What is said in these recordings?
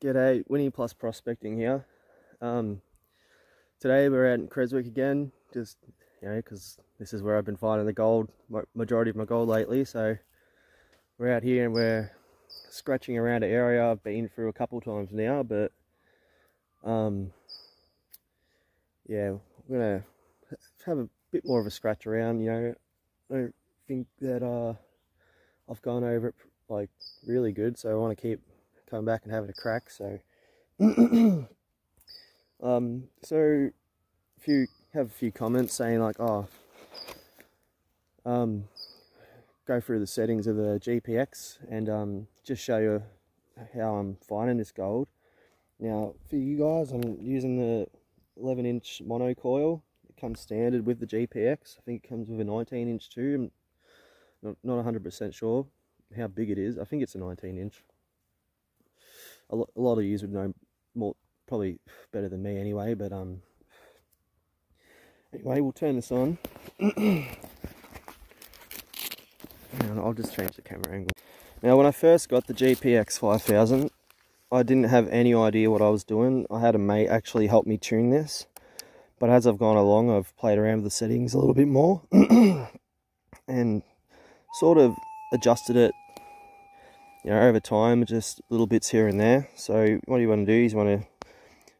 G'day, Winnie+Prospecting here. Today we're out in Creswick again, just, because this is where I've been finding the gold, majority of my gold lately. So we're out here and we're scratching around an area I've been through a couple times now, but yeah, we're gonna have a bit more of a scratch around. I don't think that I've gone over it like really good, so I want to keep coming back and having a crack. So so if you have a few comments saying like, go through the settings of the GPX and just show you how I'm finding this gold. Now for you guys, I'm using the 11-inch mono coil. It comes standard with the GPX. I think it comes with a 19-inch too. I'm not 100% sure how big it is. I think it's a 19-inch. A lot of you would know more, probably better than me anyway, but anyway, we'll turn this on. And I'll just change the camera angle. Now, when I first got the GPX 5000, I didn't have any idea what I was doing. I had a mate actually help me tune this, but as I've gone along, I've played around with the settings a little bit more and sort of adjusted it, over time, just little bits here and there. So what you want to do is you want to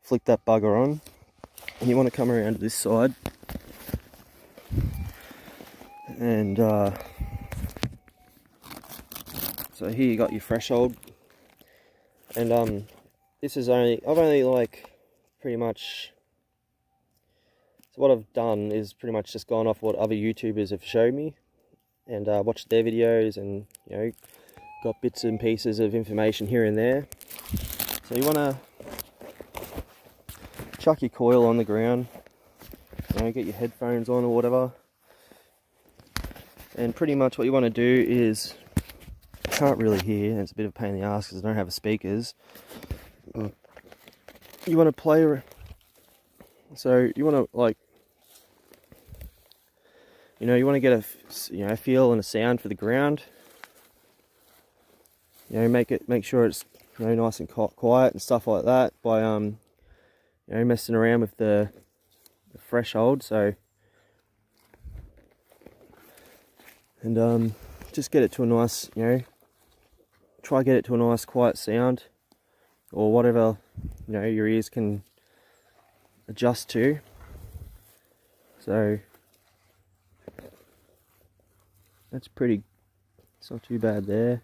flick that bugger on, and you want to come around to this side, and so here you got your threshold, and this is I've only like pretty much, so what I've done is pretty much just gone off what other YouTubers have showed me and watched their videos, and got bits and pieces of information here and there. So you want to chuck your coil on the ground, get your headphones on or whatever, and pretty much what you want to do is, I can't really hear, and it's a bit of a pain in the ass because I don't have speakers. You want to play, so you want to like, you want to get a feel and a sound for the ground. Make sure it's nice and quiet and stuff like that by messing around with the threshold. So and just get it to a nice, try get it to a nice quiet sound, or whatever your ears can adjust to. So that's pretty, it's not too bad there.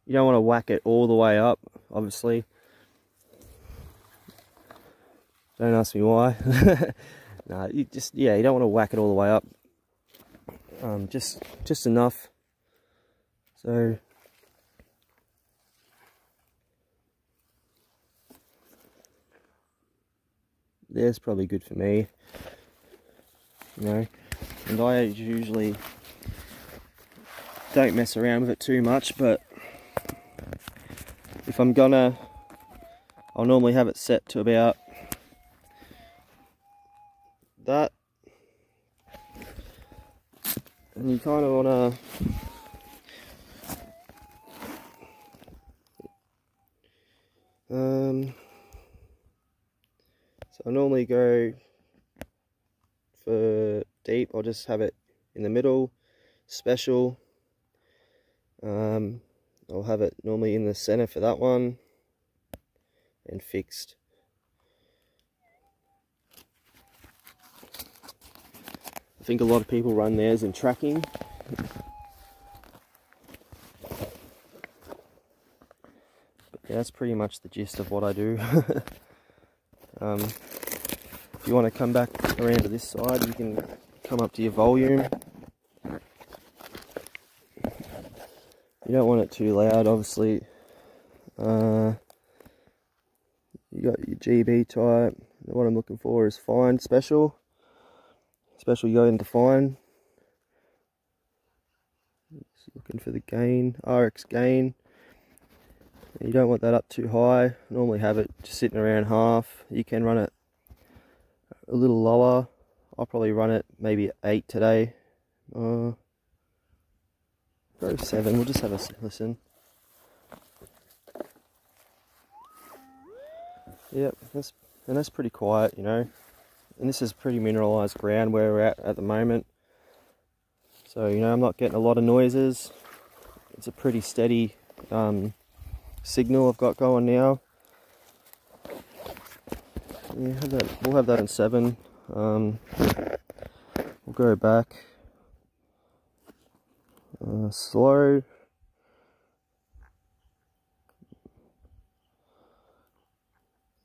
You don't want to whack it all the way up, obviously. Don't ask me why. No, you don't want to whack it all the way up. Just enough. So there's probably good for me. And I usually don't mess around with it too much, but if I'm gonna, I'll normally have it set to about that, and you kind of want to so I normally go for deep. I'll just have it in the middle. Special, I'll have it normally in the center for that one, and fixed. I think a lot of people run theirs in tracking. But that's pretty much the gist of what I do. If you want to come back around to this side, you can come up to your volume. You don't want it too loud, obviously. You got your GB type. What I'm looking for is fine, special. Special, you go into fine. Just looking for the gain, RX gain. You don't want that up too high. Normally have it just sitting around half. You can run it a little lower. I'll probably run it maybe 8 today. Go 7. We'll just have a listen. Yep, that's pretty quiet, you know. And this is pretty mineralised ground where we're at the moment. So, you know, I'm not getting a lot of noises. It's a pretty steady signal I've got going now. Yeah, we'll have that in 7. We'll go back slow.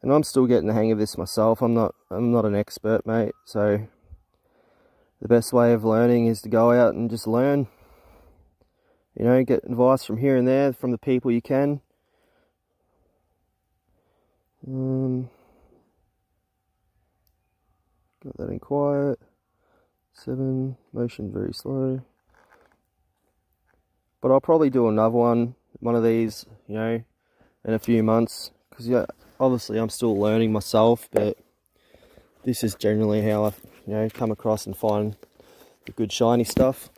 And I'm still getting the hang of this myself. I'm not an expert, mate. So the best way of learning is to go out and just learn. You know, get advice from here and there from the people you can. Got that in quiet. 7, motion very slow. But I'll probably do another one of these, you know, in a few months. Because, yeah, obviously I'm still learning myself, but this is generally how I, you know, come across and find the good shiny stuff.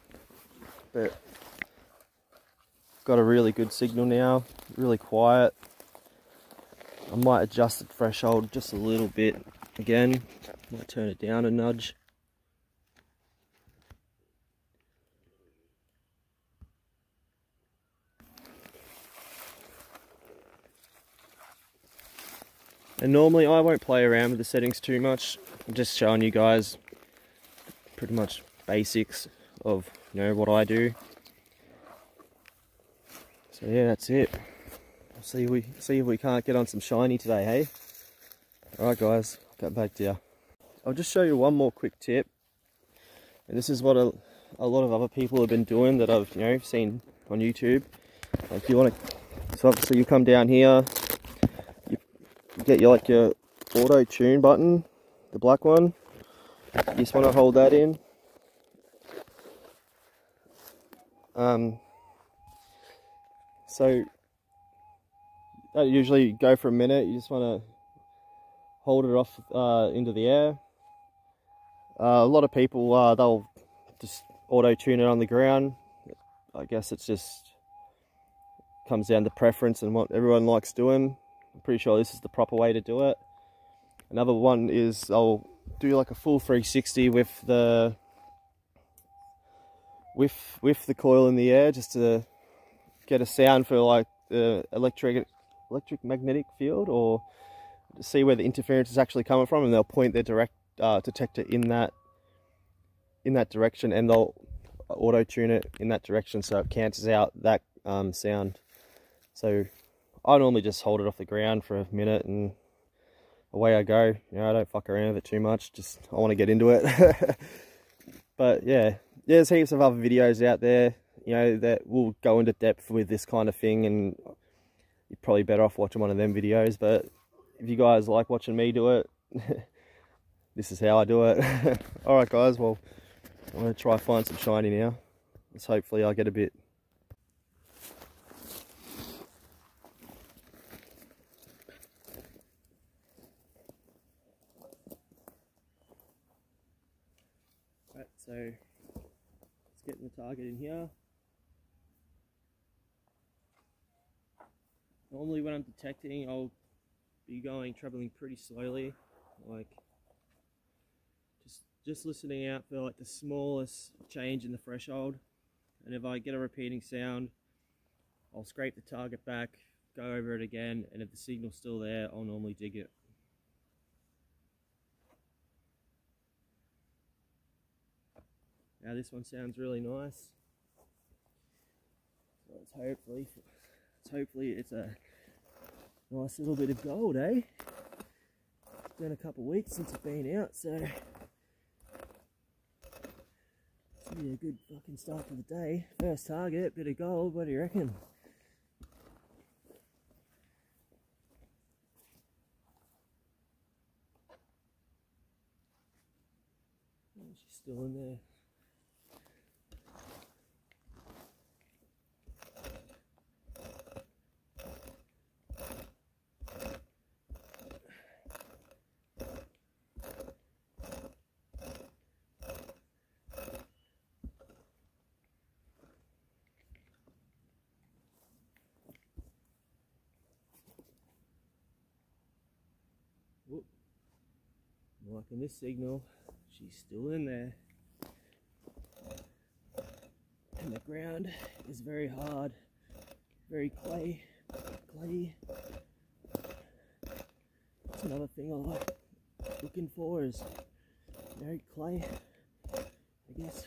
But got a really good signal now, really quiet. I might adjust the threshold just a little bit again. Might turn it down a nudge. And normally I won't play around with the settings too much. I'm just showing you guys pretty much basics of, you know, what I do. So yeah, that's it. See if we can't get on some shiny today, hey? Alright guys, get back to you. I'll just show you one more quick tip. And this is what a lot of other people have been doing that I've, you know, seen on YouTube. Like you want to, so obviously you come down here, you get your auto tune button, the black one. You just want to hold that in. So that usually go for a minute. You just want to hold it off into the air. A lot of people they'll just auto tune it on the ground. I guess it's just comes down to preference and what everyone likes doing. I'm pretty sure this is the proper way to do it. Another one is I'll do like a full 360 with the coil in the air, just to get a sound for like the electric magnetic field, or to see where the interference is actually coming from, and they'll point their direct detector in that direction, and they'll auto tune it in that direction so it cancels out that sound. So I normally just hold it off the ground for a minute and away I go. You know, I don't fuck around with it too much, just I want to get into it. But yeah, there's heaps of other videos out there, you know, that will go into depth with this kind of thing, and you're probably better off watching one of them videos. But if you guys like watching me do it, this is how I do it. Alright guys, well, I'm going to try find some shiny now. Let's hopefully I get a bit. Right, so let's get the target in here. Normally when I'm detecting, I'll be traveling pretty slowly, like just listening out for like the smallest change in the threshold. And if I get a repeating sound, I'll scrape the target back, go over it again, and if the signal's still there, I'll normally dig it. Now this one sounds really nice. So hopefully it's a nice little bit of gold, eh? It's been a couple of weeks since it's been out, so it's be a good fucking start to the day. First target, bit of gold. What do you reckon? Oh, she's still in there. Like in this signal, she's still in there. And the ground is very hard, very clayey. That's another thing I like looking for, is very clay, I guess.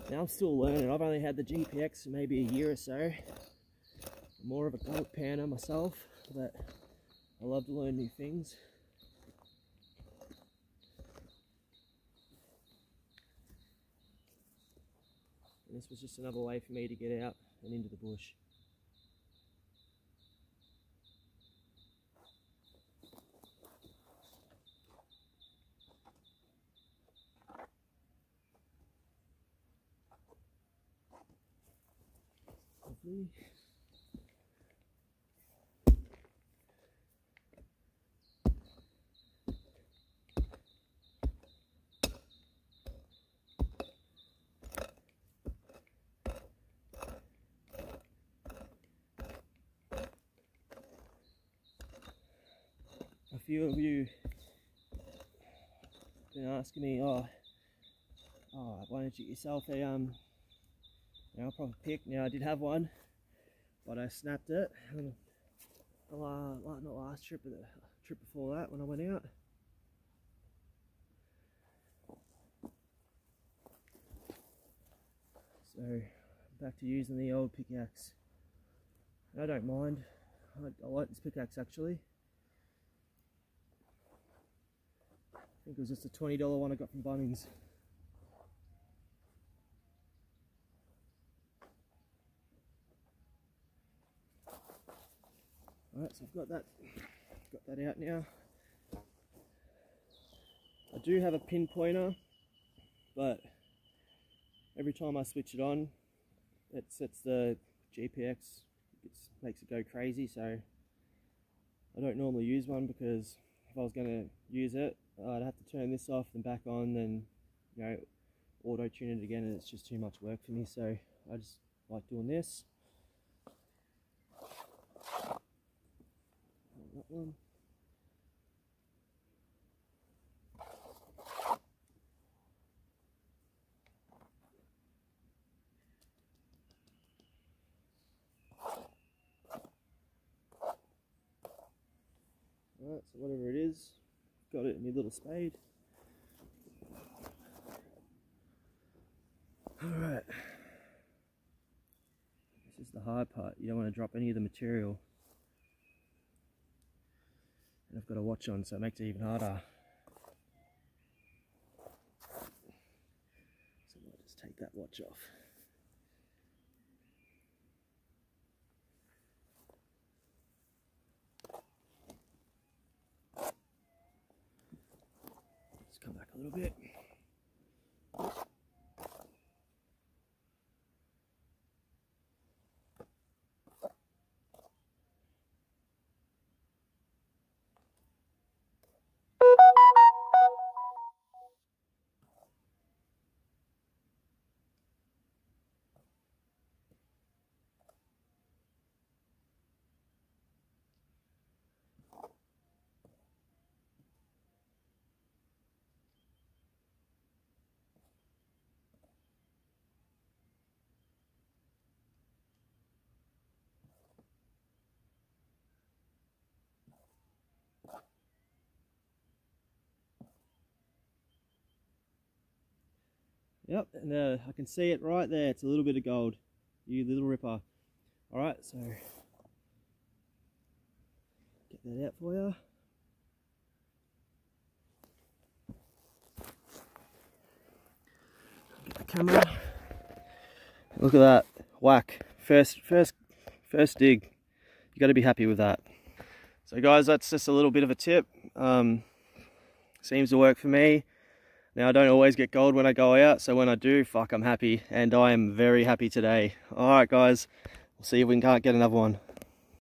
Now I'm still learning. I've only had the GPX for maybe a year or so. I'm more of a goat panner myself, but I love to learn new things. And this was just another way for me to get out and into the bush. Lovely. A few of you been asking me, why don't you get yourself a proper pick? Now I did have one, but I snapped it. Not last trip, but the trip before that when I went out. So back to using the old pickaxe. I don't mind. I like this pickaxe actually. I think it was just a $20 one I got from Bunnings. Alright, so I've got that out now. I do have a pinpointer, but every time I switch it on, it sets the GPX, makes it go crazy, so I don't normally use one, because if I was going to use it, I'd have to turn this off and back on, then auto tune it again, and it's just too much work for me. So I just like doing this. That one. Alright, so whatever it is, got it in my little spade. Alright, this is the hard part. You don't want to drop any of the material. And I've got a watch on, so it makes it even harder. So I'll just take that watch off. Let's come back a little bit. Yep, and I can see it right there. It's a little bit of gold. You little ripper. Alright, so get that out for you. Get the camera. Look at that. Whack. First dig. You got to be happy with that. So guys, that's just a little bit of a tip. Seems to work for me. Now, I don't always get gold when I go out, so when I do, fuck, I'm happy. And I am very happy today. Alright guys, we'll see if we can't get another one.